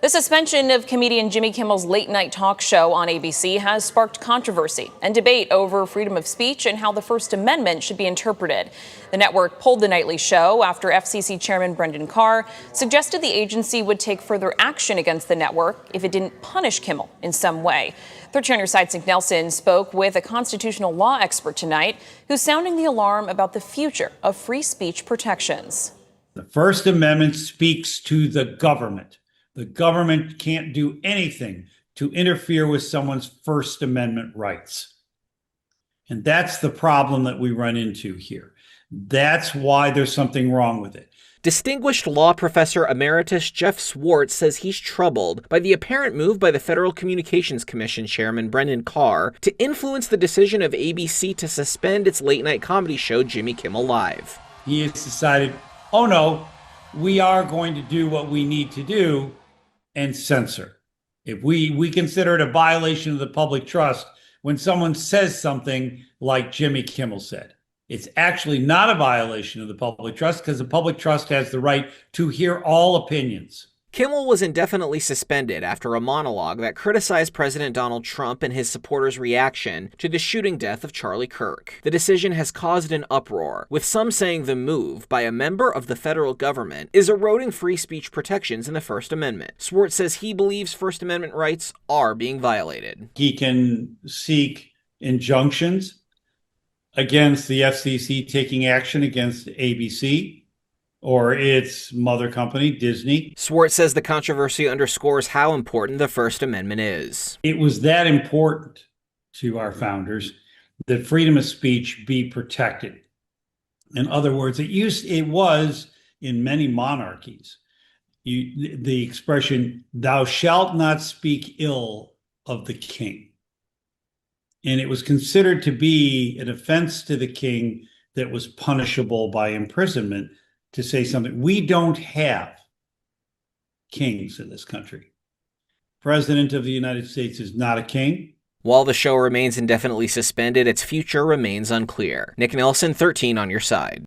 The suspension of comedian Jimmy Kimmel's late-night talk show on ABC has sparked controversy and debate over freedom of speech and how the First Amendment should be interpreted. The network pulled the nightly show after FCC Chairman Brendan Carr suggested the agency would take further action against the network if it didn't punish Kimmel in some way. 13 on your side's Nick Nelson spoke with a constitutional law expert tonight who's sounding the alarm about the future of free speech protections. The First Amendment speaks to the government. The government can't do anything to interfere with someone's First Amendment rights. And that's the problem that we run into here. That's why there's something wrong with it. Distinguished law professor emeritus Jeff Swartz says he's troubled by the apparent move by the Federal Communications Commission chairman Brendan Carr to influence the decision of ABC to suspend its late-night comedy show Jimmy Kimmel Live. He has decided, oh no, we are going to do what we need to do and censor. If we consider it a violation of the public trust when someone says something like Jimmy Kimmel said. It's actually not a violation of the public trust because the public trust has the right to hear all opinions. Kimmel was indefinitely suspended after a monologue that criticized President Donald Trump and his supporters' reaction to the shooting death of Charlie Kirk. The decision has caused an uproar, with some saying the move by a member of the federal government is eroding free speech protections in the First Amendment. Swartz says he believes First Amendment rights are being violated. He can seek injunctions against the FCC taking action against ABC or its mother company, Disney. Swartz says the controversy underscores how important the First Amendment is. It was that important to our founders that freedom of speech be protected. In other words, it was in many monarchies, the expression, thou shalt not speak ill of the king. And it was considered to be an offense to the king that was punishable by imprisonment to say something. We don't have kings in this country. President of the United States is not a king. While the show remains indefinitely suspended, its future remains unclear. Nick Nelson, 13 on your side.